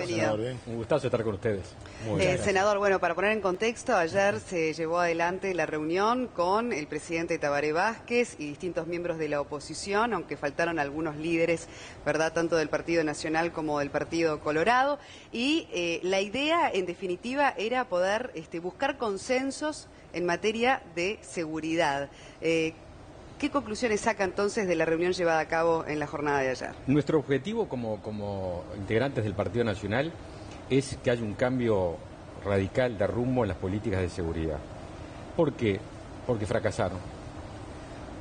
bienvenido. Un gustazo estar con ustedes. Senador, bueno, para poner en contexto, ayer se llevó adelante la reunión con el presidente Tabaré Vázquez y distintos miembros de la oposición, aunque faltaron algunos líderes, ¿verdad?, tanto del Partido Nacional como del Partido Colorado. Y la idea, en definitiva, era poder buscar consensos en materia de seguridad. ¿Qué conclusiones saca entonces de la reunión llevada a cabo en la jornada de ayer? Nuestro objetivo como integrantes del Partido Nacional es que haya un cambio radical de rumbo en las políticas de seguridad. ¿Por qué? Porque fracasaron.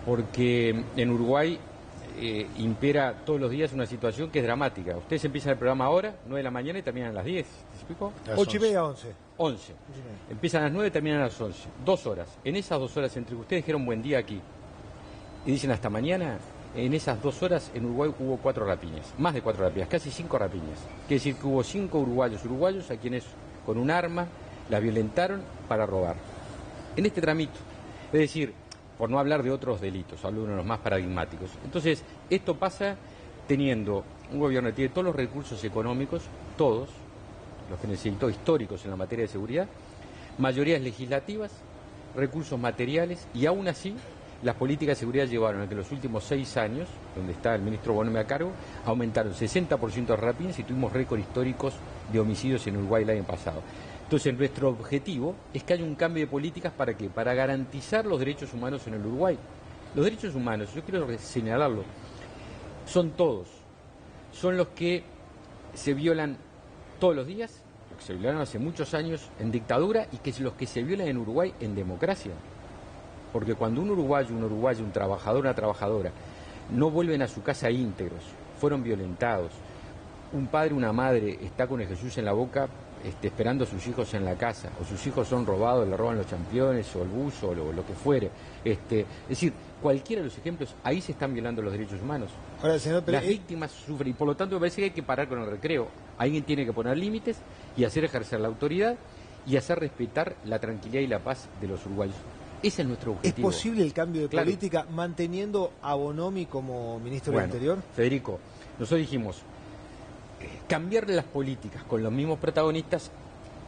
Porque en Uruguay impera todos los días una situación que es dramática. Ustedes empiezan el programa ahora, 9 de la mañana y terminan a las 10. ¿Se explicó? 8:30, 11. 11. Empiezan a las 9 y terminan a las 11. 2 horas. En esas 2 horas entre que ustedes dijeron buen día aquí y dicen hasta mañana, en esas 2 horas en Uruguay hubo 4 rapiñas, más de 4 rapiñas, casi 5 rapiñas. Quiere decir que hubo 5 uruguayos a quienes con un arma las violentaron para robar. En este tramito, es decir, por no hablar de otros delitos, hablo de uno de los más paradigmáticos. Entonces, esto pasa teniendo un gobierno que tiene todos los recursos económicos, todos, los que necesitó históricos en la materia de seguridad, mayorías legislativas, recursos materiales y aún así las políticas de seguridad llevaron a que en los últimos 6 años, donde está el ministro Bonomi a cargo, aumentaron 60% de rapiñas y tuvimos récords históricos de homicidios en Uruguay el año pasado. Entonces, nuestro objetivo es que haya un cambio de políticas ¿para qué? Para garantizar los derechos humanos en el Uruguay. Los derechos humanos, yo quiero señalarlo, son todos. Son los que se violan todos los días, los que se violaron hace muchos años en dictadura y que los que se violan en Uruguay en democracia. Porque cuando un uruguayo, un trabajador, una trabajadora, no vuelven a su casa íntegros, fueron violentados, un padre, una madre está con el Jesús en la boca esperando a sus hijos en la casa, o sus hijos son robados, le roban los championes, o el bus, o lo que fuere. Es decir, cualquiera de los ejemplos, ahí se están violando los derechos humanos. Ahora, señor, pero las víctimas sufren, y por lo tanto me parece que hay que parar con el recreo. Alguien tiene que poner límites y hacer ejercer la autoridad y hacer respetar la tranquilidad y la paz de los uruguayos. Ese es nuestro objetivo. ¿Es posible el cambio de política manteniendo a Bonomi como ministro del Interior? Federico, nosotros dijimos, cambiar las políticas con los mismos protagonistas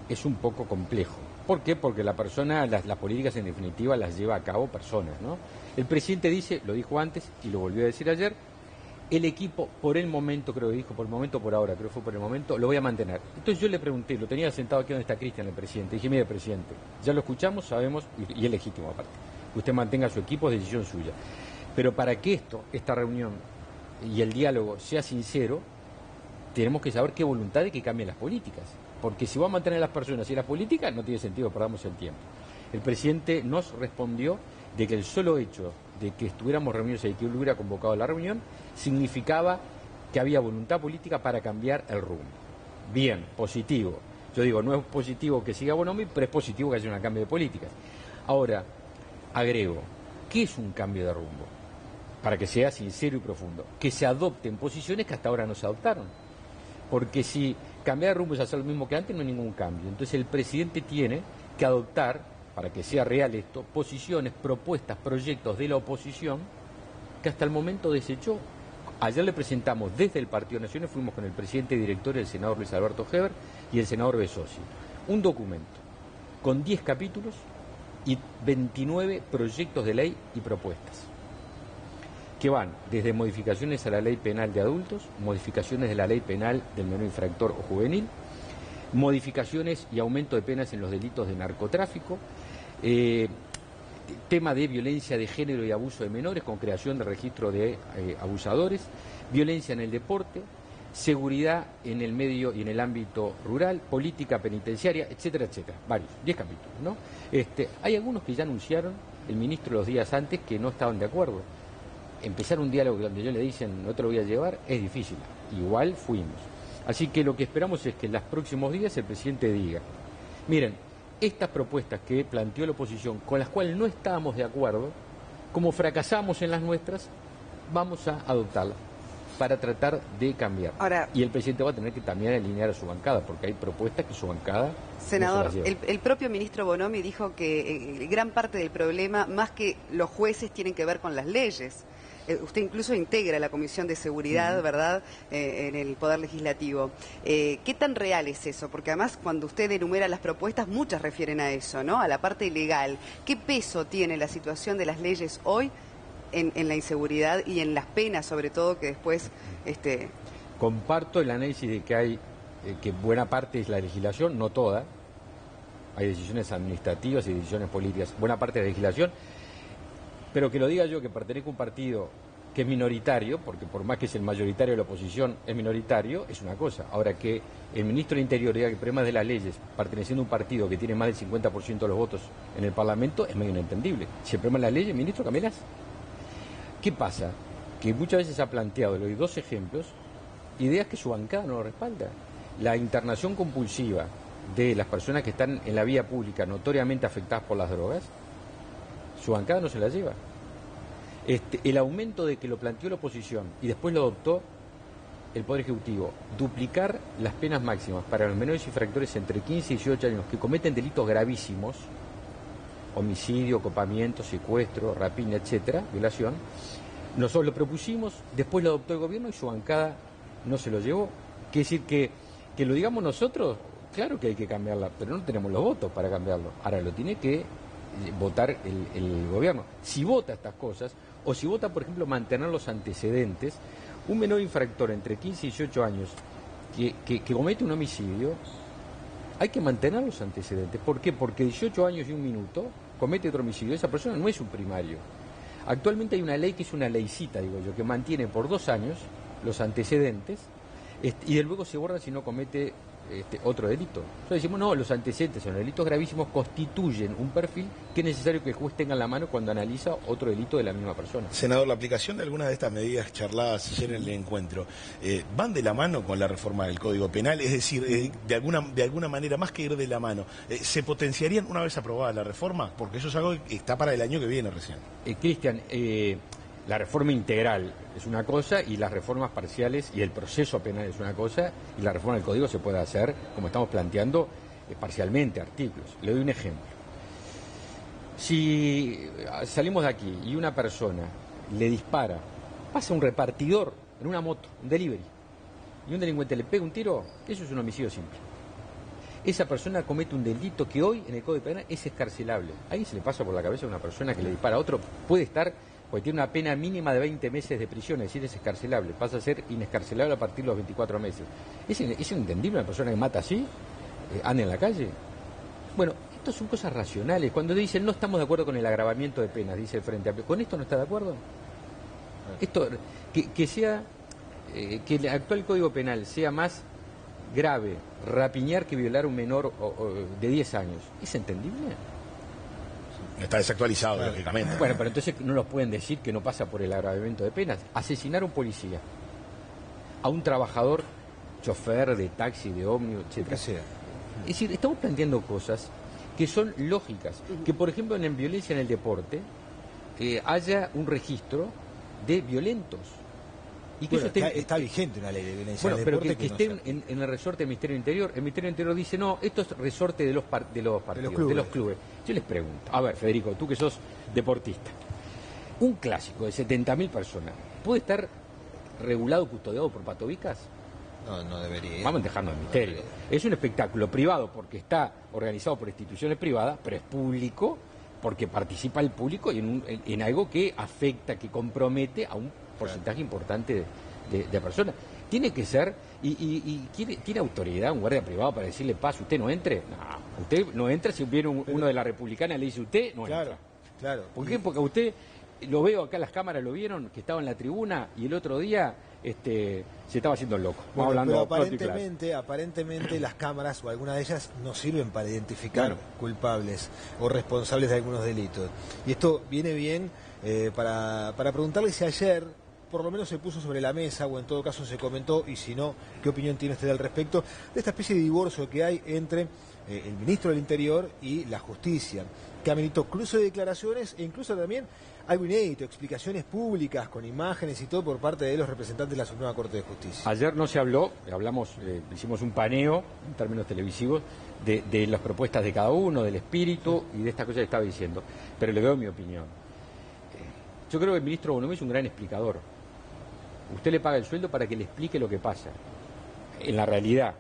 es un poco complejo. ¿Por qué? Porque la persona, las políticas en definitiva las lleva a cabo personas, ¿no? El presidente dice, lo dijo antes y lo volvió a decir ayer, el equipo por el momento, creo que dijo por el momento, por ahora, creo que fue por el momento, lo voy a mantener. Entonces yo le pregunté, lo tenía sentado aquí donde está Cristian, el presidente, dije, mire presidente, ya lo escuchamos, sabemos, y es legítimo aparte, que usted mantenga su equipo, es decisión suya. Pero para que esta reunión y el diálogo sea sincero, tenemos que saber qué voluntad y que cambien las políticas. Porque si va a mantener a las personas y las políticas, no tiene sentido que perdamos el tiempo. El presidente nos respondió de que el solo hecho de que estuviéramos reunidos y que él hubiera convocado la reunión, significaba que había voluntad política para cambiar el rumbo. Bien, positivo. Yo digo, no es positivo que siga Bonomi, pero es positivo que haya un cambio de políticas. Ahora, agrego, ¿qué es un cambio de rumbo? Para que sea sincero y profundo. Que se adopten posiciones que hasta ahora no se adoptaron. Porque si cambiar de rumbo es hacer lo mismo que antes, no hay ningún cambio. Entonces el presidente tiene que adoptar, para que sea real esto, posiciones, propuestas, proyectos de la oposición que hasta el momento desechó. Ayer le presentamos desde el Partido Nacional, fuimos con el presidente y director, el senador Luis Alberto Heber y el senador Besosi, un documento con 10 capítulos y 29 proyectos de ley y propuestas, que van desde modificaciones a la ley penal de adultos, modificaciones de la ley penal del menor infractor o juvenil, modificaciones y aumento de penas en los delitos de narcotráfico, tema de violencia de género y abuso de menores con creación de registro de abusadores, violencia en el deporte, seguridad en el medio y en el ámbito rural, política penitenciaria, etcétera, etcétera. Varios, 10 capítulos, ¿no? Hay algunos que ya anunciaron el ministro los días antes que no estaban de acuerdo. Empezar un diálogo donde yo le dicen no te lo voy a llevar es difícil. Igual fuimos. Así que lo que esperamos es que en los próximos días el presidente diga, miren, estas propuestas que planteó la oposición, con las cuales no estábamos de acuerdo, como fracasamos en las nuestras, vamos a adoptarlas para tratar de cambiar. Ahora, y el presidente va a tener que también alinear a su bancada, porque hay propuestas que su bancada... Senador, no se las lleva. el propio ministro Bonomi dijo que gran parte del problema, más que los jueces, tienen que ver con las leyes. usted incluso integra la Comisión de Seguridad, ¿verdad?, en el Poder Legislativo. ¿Qué tan real es eso? Porque además cuando usted enumera las propuestas, muchas refieren a eso, ¿no?, a la parte legal. ¿Qué peso tiene la situación de las leyes hoy en la inseguridad y en las penas, sobre todo, que después... Comparto el análisis de que hay, que buena parte es la legislación, no toda. Hay decisiones administrativas y decisiones políticas, buena parte de la legislación, pero que lo diga yo, que pertenezco a un partido que es minoritario, porque por más que es el mayoritario de la oposición, es minoritario, es una cosa. Ahora, que el ministro del Interior diga que el problema de las leyes, perteneciendo a un partido que tiene más del 50% de los votos en el Parlamento, es medio inentendible. Si el problema de las leyes, ministro, cámbialas. ¿Qué pasa? Que muchas veces ha planteado, le doy dos ejemplos, ideas que su bancada no lo respalda. La internación compulsiva de las personas que están en la vía pública notoriamente afectadas por las drogas, su bancada no se la lleva. El aumento de que lo planteó la oposición y después lo adoptó el Poder Ejecutivo, duplicar las penas máximas para los menores infractores entre 15 y 18 años que cometen delitos gravísimos, homicidio, copamiento, secuestro, rapiña, etcétera, violación. Nosotros lo propusimos, después lo adoptó el gobierno y su bancada no se lo llevó. Quiere decir que lo digamos nosotros, claro que hay que cambiarla, pero no tenemos los votos para cambiarlo. Ahora lo tiene que votar el gobierno. Si vota estas cosas, o si vota, por ejemplo, mantener los antecedentes, un menor infractor entre 15 y 18 años que comete un homicidio, hay que mantener los antecedentes. ¿Por qué? Porque 18 años y un minuto comete otro homicidio. Esa persona no es un primario. Actualmente hay una ley que es una leycita, digo yo, que mantiene por 2 años los antecedentes y de luego se borra si no comete otro delito. Entonces decimos, no, los antecedentes son delitos gravísimos, constituyen un perfil que es necesario que el juez tenga en la mano cuando analiza otro delito de la misma persona. Senador, la aplicación de algunas de estas medidas charladas ayer en el encuentro, ¿van de la mano con la reforma del Código Penal? Es decir, de alguna manera, más que ir de la mano, ¿se potenciarían una vez aprobada la reforma? Porque eso es algo que está para el año que viene recién. Cristian, la reforma integral es una cosa y las reformas parciales y el proceso penal es una cosa y la reforma del Código se puede hacer, como estamos planteando, parcialmente, artículos. Le doy un ejemplo. Si salimos de aquí y una persona le dispara, pasa un repartidor en una moto, un delivery, y un delincuente le pega un tiro, eso es un homicidio simple. Esa persona comete un delito que hoy en el Código Penal es escarcelable. Ahí se le pasa por la cabeza a una persona que le dispara a otro, puede estar, porque tiene una pena mínima de 20 meses de prisión, es decir, es escarcelable, pasa a ser inescarcelable a partir de los 24 meses. ¿Es entendible una persona que mata así, anda en la calle? Bueno, esto son cosas racionales. Cuando dicen no estamos de acuerdo con el agravamiento de penas, dice el Frente Amplio, ¿con esto no está de acuerdo? Esto, que el actual Código Penal sea más grave rapiñar que violar a un menor de 10 años, ¿es entendible? Está desactualizado, lógicamente. Bueno, pero entonces no nos pueden decir que no pasa por el agravamiento de penas. Asesinar a un policía, a un trabajador, chofer de taxi, de ómnibus, etcétera. Es decir, estamos planteando cosas que son lógicas. Que, por ejemplo, en violencia en el deporte haya un registro de violentos. Y que bueno, eso está vigente una ley de violencia en el pero deporte que esté en el resorte del Ministerio del Interior. El Ministerio del Interior dice, no, esto es resorte de los partidos, de los clubes. Yo les pregunto, a ver, Federico, tú que sos deportista, un clásico de 70.000 personas, ¿puede estar regulado, custodiado por patobicas? No debería. Vamos a dejarnos de misterio. Es un espectáculo privado porque está organizado por instituciones privadas, pero es público porque participa el público en algo que afecta, que compromete a un porcentaje importante de personas. Tiene que ser, ¿tiene autoridad un guardia privado para decirle, paz, usted no entre? No, usted no entra. Si viene uno de la Republicana y le dice, usted no entra. Claro. ¿Por qué? Porque usted, lo veo acá, las cámaras lo vieron, que estaba en la tribuna y el otro día se estaba haciendo loco. Bueno, pero aparentemente las cámaras o algunas de ellas no sirven para identificar culpables o responsables de algunos delitos. Y esto viene bien para preguntarle si ayer por lo menos se puso sobre la mesa, o en todo caso se comentó, y si no, ¿qué opinión tiene usted al respecto de esta especie de divorcio que hay entre el ministro del Interior y la Justicia, que ameritó cruce de declaraciones e incluso también algo inédito, explicaciones públicas con imágenes y todo por parte de los representantes de la Suprema Corte de Justicia? Ayer no se habló, hicimos un paneo en términos televisivos de las propuestas de cada uno, del espíritu y de estas cosas que estaba diciendo, pero le doy mi opinión. Yo creo que el ministro Bonomi es un gran explicador. Usted le paga el sueldo para que le explique lo que pasa. En la realidad,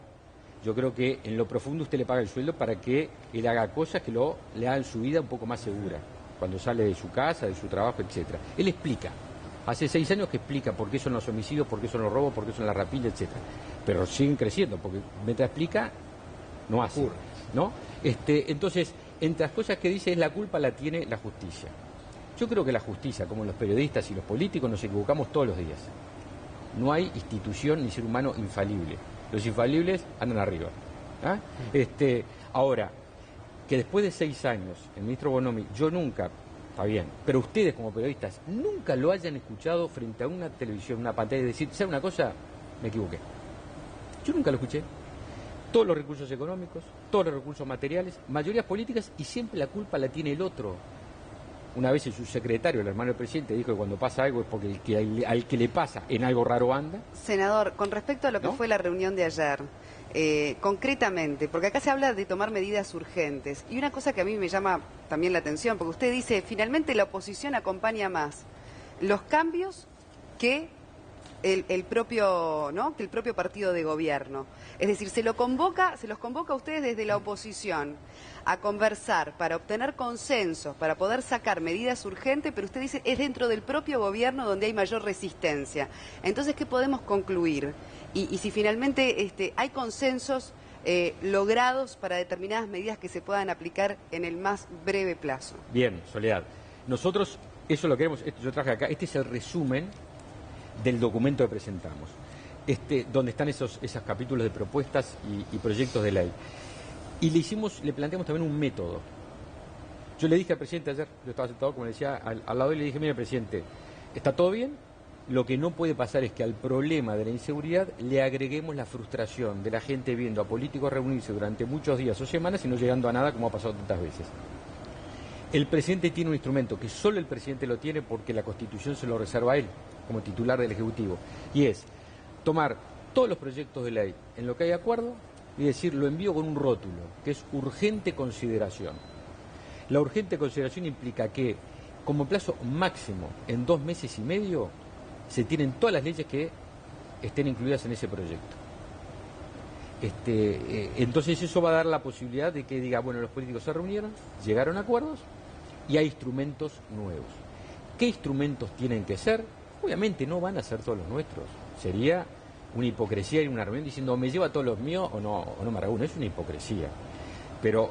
yo creo que en lo profundo usted le paga el sueldo para que él haga cosas que le hagan su vida un poco más segura, cuando sale de su casa, de su trabajo, etcétera. Él explica. Hace 6 años que explica por qué son los homicidios, por qué son los robos, por qué son las rapiñas, etcétera. Pero siguen creciendo, porque mientras explica, no hace, ¿no? Entonces, entre las cosas que dice es la culpa la tiene la justicia. Yo creo que la justicia, como los periodistas y los políticos, nos equivocamos todos los días. No hay institución ni ser humano infalible. Los infalibles andan arriba. ¿Ah? Ahora, que después de 6 años, el ministro Bonomi, yo nunca, está bien, pero ustedes como periodistas, nunca lo hayan escuchado frente a una televisión, una pantalla, y decir, ¿sabe una cosa? Me equivoqué. Yo nunca lo escuché. Todos los recursos económicos, todos los recursos materiales, mayorías políticas, y siempre la culpa la tiene el otro. Una vez el subsecretario, el hermano del presidente, dijo que cuando pasa algo es porque al que le pasa en algo raro anda. Senador, con respecto a lo que fue la reunión de ayer, concretamente, porque acá se habla de tomar medidas urgentes, y una cosa que a mí me llama también la atención, porque usted dice, finalmente la oposición acompaña más los cambios que el propio, ¿no?, que el propio partido de gobierno. Es decir, se los convoca a ustedes desde la oposición a conversar para obtener consensos, para poder sacar medidas urgentes, pero usted dice es dentro del propio gobierno donde hay mayor resistencia. Entonces, ¿qué podemos concluir? Y si finalmente hay consensos logrados para determinadas medidas que se puedan aplicar en el más breve plazo. Bien, Soledad. Nosotros eso lo queremos, yo traje acá, este es el resumen del documento que presentamos, donde están esos capítulos de propuestas y proyectos de ley. Y le planteamos también un método. Yo le dije al presidente ayer, yo estaba sentado, como le decía, al lado de él, le dije, mire, presidente, está todo bien, lo que no puede pasar es que al problema de la inseguridad le agreguemos la frustración de la gente viendo a políticos reunirse durante muchos días o semanas y no llegando a nada como ha pasado tantas veces. El presidente tiene un instrumento que solo el presidente lo tiene porque la Constitución se lo reserva a él, como titular del Ejecutivo, y es tomar todos los proyectos de ley en lo que hay acuerdo y decir, lo envío con un rótulo, que es urgente consideración. La urgente consideración implica que, como plazo máximo, en 2 meses y medio, se tienen todas las leyes que estén incluidas en ese proyecto. Entonces eso va a dar la posibilidad de que diga, bueno, los políticos se reunieron, llegaron a acuerdos y hay instrumentos nuevos. ¿Qué instrumentos tienen que ser? Obviamente no van a ser todos los nuestros. Sería una hipocresía ir a una reunión diciendo, me lleva todos los míos o no me reúno. Es una hipocresía. Pero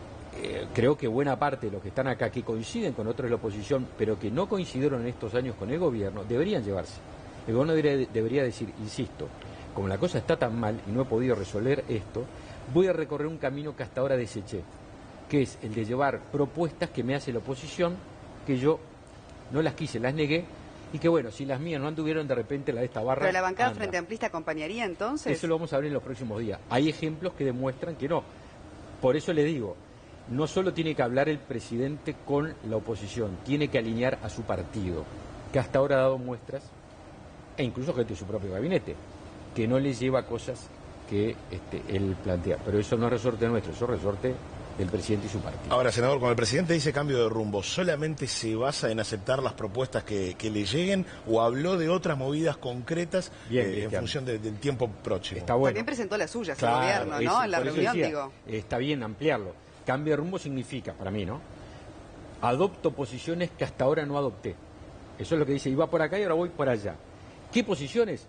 creo que buena parte de los que están acá, que coinciden con otros de la oposición, pero que no coincidieron en estos años con el gobierno, deberían llevarse. El gobierno debería decir, insisto, como la cosa está tan mal y no he podido resolver esto, voy a recorrer un camino que hasta ahora deseché, que es el de llevar propuestas que me hace la oposición, que yo no las quise, las negué, y que bueno, si las mías no anduvieron, de repente la de esta barra... ¿Pero la bancada anda. Frente Amplista acompañaría entonces? Eso lo vamos a ver en los próximos días. Hay ejemplos que demuestran que no. Por eso le digo, no solo tiene que hablar el presidente con la oposición, tiene que alinear a su partido, que hasta ahora ha dado muestras, e incluso gente de su propio gabinete, que no le lleva cosas que él plantea. Pero eso no es resorte nuestro, eso es resorte del presidente y su partido. Ahora, senador, cuando el presidente dice cambio de rumbo, ¿solamente se basa en aceptar las propuestas que le lleguen o habló de otras movidas concretas en función del tiempo próximo? Está bueno. También presentó las suyas Claro, el gobierno, ¿no? En la por eso reunión, decía, digo. Está bien ampliarlo. Cambio de rumbo significa, para mí, ¿no? Adopto posiciones que hasta ahora no adopté. Eso es lo que dice, iba por acá y ahora voy por allá. ¿Qué posiciones?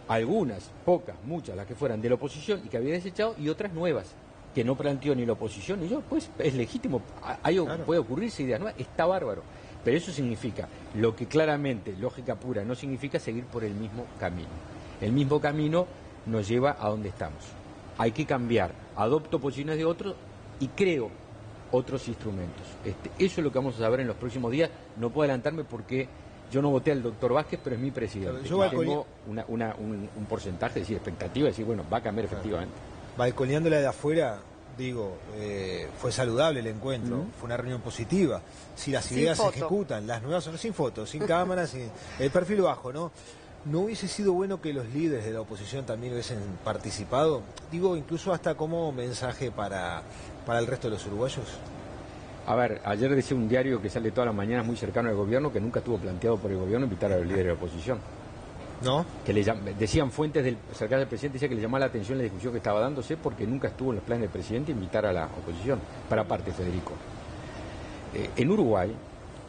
Algunas, pocas, muchas, las que fueran de la oposición y que había desechado, y otras nuevas, que no planteó ni la oposición ni yo. Pues es legítimo, claro. Puede ocurrirse ideas nuevas, está bárbaro. Pero eso significa, lo que claramente, lógica pura, no significa seguir por el mismo camino. El mismo camino nos lleva a donde estamos. Hay que cambiar, adopto posiciones de otros y creo otros instrumentos. Eso es lo que vamos a saber en los próximos días. No puedo adelantarme porque yo no voté al doctor Vázquez, pero es mi presidente. Yo tengo un porcentaje, es decir, expectativa, de decir, bueno, va a cambiar efectivamente. Balconeándola de afuera, digo, fue saludable el encuentro, fue una reunión positiva. Si las ideas se ejecutan, las nuevas son sin fotos, sin cámaras, sin el perfil bajo, ¿no? ¿No hubiese sido bueno que los líderes de la oposición también hubiesen participado? Digo, incluso hasta como mensaje para el resto de los uruguayos. A ver, ayer decía un diario que sale todas las mañanas muy cercano al gobierno que nunca estuvo planteado por el gobierno invitar a los líderes de la oposición. ¿No? Que decían fuentes cercanas del presidente, decía que le llamaba la atención la discusión que estaba dándose porque nunca estuvo en los planes del presidente invitar a la oposición. Para aparte, Federico. En Uruguay,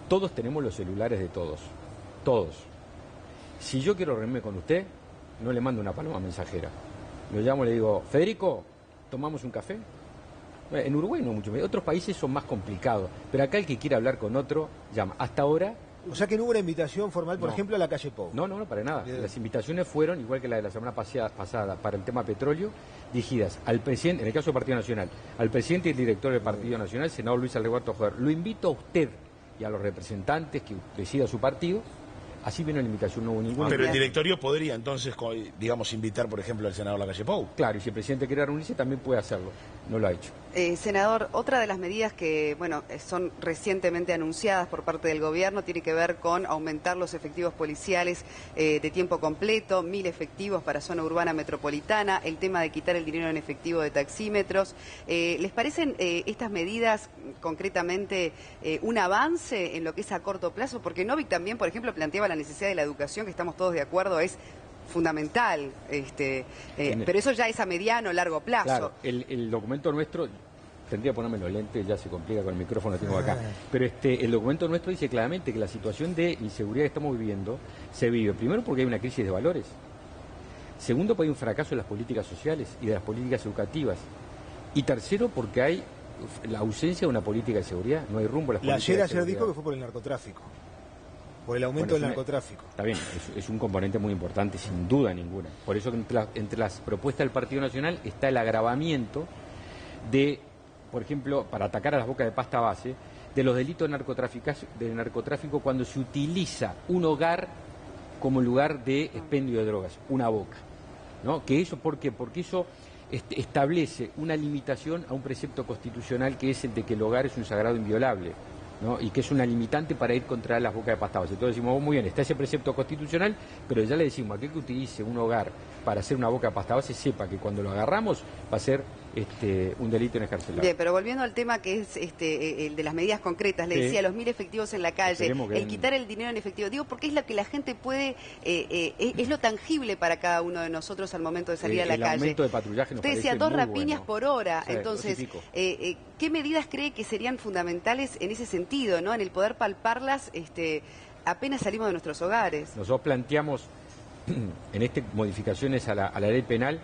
todos tenemos los celulares de todos. Todos. Si yo quiero reunirme con usted, no le mando una paloma mensajera. Lo llamo y le digo, Federico, ¿tomamos un café? En Uruguay no mucho. Otros países son más complicados. Pero acá el que quiere hablar con otro, llama. Hasta ahora... O sea que no hubo una invitación formal, por ejemplo, a la calle Pou. No, para nada. Bien. Las invitaciones fueron, igual que la de la semana pasada, para el tema petróleo, dirigidas al presidente, en el caso del Partido Nacional, al presidente y el director del Partido Nacional, senador Luis Alberto Joder. Lo invito a usted y a los representantes que decida su partido. Así vino la invitación, no hubo ninguna. Pero el directorio podría entonces, digamos, invitar, por ejemplo, al senador a la calle Pou. Claro, y si el presidente quiere reunirse también puede hacerlo. No lo ha hecho. Senador, otra de las medidas que, bueno, son recientemente anunciadas por parte del gobierno tiene que ver con aumentar los efectivos policiales de tiempo completo, 1.000 efectivos para zona urbana metropolitana, el tema de quitar el dinero en efectivo de taxímetros. ¿Les parecen estas medidas concretamente un avance en lo que es a corto plazo? Porque Novik también, por ejemplo, planteaba la necesidad de la educación, que estamos todos de acuerdo, es fundamental, pero eso ya es a mediano o largo plazo. Claro, el documento nuestro, tendría que ponerme los lentes, ya se complica con el micrófono que tengo acá, pero el documento nuestro dice claramente que la situación de inseguridad que estamos viviendo se vive, primero porque hay una crisis de valores, segundo porque hay un fracaso de las políticas sociales y de las políticas educativas, y tercero porque hay la ausencia de una política de seguridad, no hay rumbo a las políticas de seguridad. Ayer dijo que fue por el narcotráfico. Por el aumento del narcotráfico. Está bien, es un componente muy importante, sin duda ninguna. Por eso que entre las propuestas del Partido Nacional está el agravamiento de, por ejemplo, para atacar a las bocas de pasta base, de los delitos de narcotráfico cuando se utiliza un hogar como lugar de expendio de drogas, una boca. ¿No? Que eso, ¿por qué? Porque eso establece una limitación a un precepto constitucional que es el de que el hogar es un sagrado inviolable, ¿no? Y que es una limitante para ir contra las bocas de pasta base. Entonces decimos, muy bien, está ese precepto constitucional, pero ya le decimos, aquel que utilice un hogar para hacer una boca de pasta base, sepa que cuando lo agarramos va a ser un delito inexcarcelable. Bien, pero volviendo al tema que es el de las medidas concretas, le decía, los 1.000 efectivos en la calle, quitar el dinero en efectivo, digo, porque es lo que la gente puede, es lo tangible para cada uno de nosotros al momento de salir a la calle. El aumento de patrullaje nos Usted decía 2 rapiñas por hora, sí, entonces, ¿qué medidas cree que serían fundamentales en ese sentido, ¿no? En el poder palparlas apenas salimos de nuestros hogares? Nosotros planteamos en modificaciones a la ley penal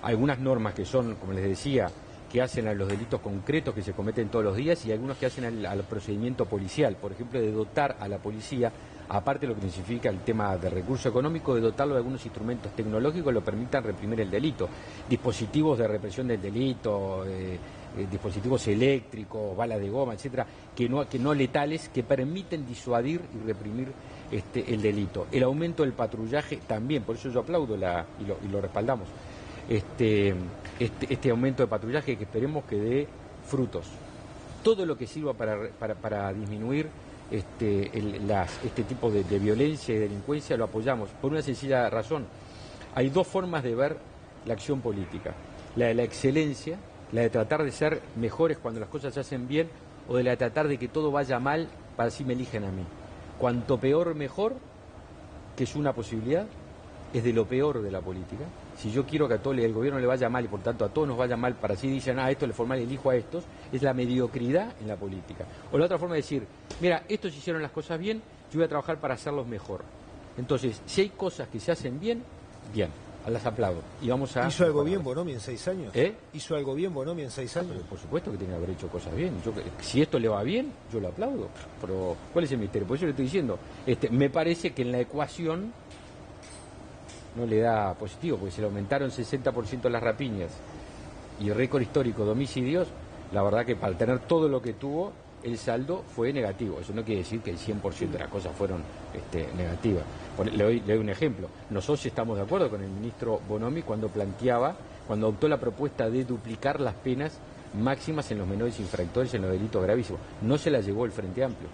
algunas normas que son, como les decía, que hacen a los delitos concretos que se cometen todos los días y algunos que hacen al procedimiento policial, por ejemplo, de dotar a la policía, aparte de lo que significa el tema de recurso económico, de dotarlo de algunos instrumentos tecnológicos que lo permitan reprimir el delito, dispositivos de represión del delito, dispositivos eléctricos, balas de goma, etcétera, que no letales, que permiten disuadir y reprimir el delito. El aumento del patrullaje también, por eso yo aplaudo y lo respaldamos. Este aumento de patrullaje que esperemos que dé frutos. Todo lo que sirva para disminuir este tipo de violencia y delincuencia lo apoyamos, por una sencilla razón. Hay 2 formas de ver la acción política: la de la excelencia, la de tratar de ser mejores cuando las cosas se hacen bien, o de la de tratar de que todo vaya mal para así me eligen a mí. Cuanto peor, mejor, que es una posibilidad, es de lo peor de la política. Si yo quiero que a todo el gobierno le vaya mal y por tanto a todos nos vaya mal, para así dicen, esto le formal elijo a estos, es la mediocridad en la política. O la otra forma de decir, mira, estos hicieron las cosas bien, yo voy a trabajar para hacerlos mejor. Entonces, si hay cosas que se hacen bien, bien, las aplaudo. Y vamos a... ¿Hizo algo bien Bonomi en 6 años? ¿Eh? ¿Hizo algo bien Bonomi en 6 años? Por supuesto que tiene que haber hecho cosas bien. Si esto le va bien, yo lo aplaudo. Pero, ¿cuál es el misterio? Por eso le estoy diciendo, me parece que en la ecuación no le da positivo, porque se le aumentaron 60% las rapiñas y récord histórico de homicidios. La verdad que para tener todo lo que tuvo, el saldo fue negativo. Eso no quiere decir que el 100% de las cosas fueron negativas. Le doy un ejemplo. Nosotros estamos de acuerdo con el ministro Bonomi cuando adoptó la propuesta de duplicar las penas máximas en los menores infractores en los delitos gravísimos. No se la llevó el Frente Amplio.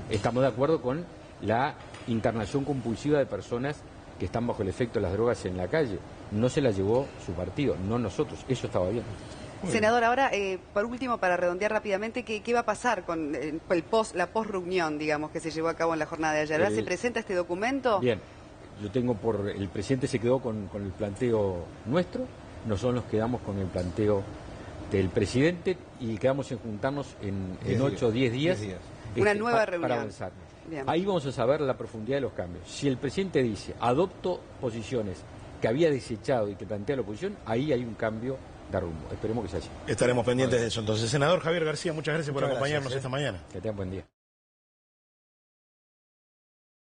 Estamos de acuerdo con la internación compulsiva de personas que están bajo el efecto de las drogas en la calle. No se la llevó su partido, no nosotros. Eso estaba bien. Senador, ahora, por último, para redondear rápidamente, ¿qué va a pasar con la post-reunión, digamos, que se llevó a cabo en la jornada de ayer? ¿Ahora se presenta este documento? Bien, yo tengo el presidente se quedó con el planteo nuestro, nosotros nos quedamos con el planteo del presidente y quedamos en juntarnos en 8 o 10 días. Una nueva reunión. Para avanzar. Bien. Ahí vamos a saber la profundidad de los cambios. Si el presidente dice, adopto posiciones que había desechado y que plantea la oposición, ahí hay un cambio de rumbo. Esperemos que sea así. Estaremos pendientes de eso. Entonces, senador Javier García, muchas gracias por acompañarnos esta mañana. Que tengan buen día.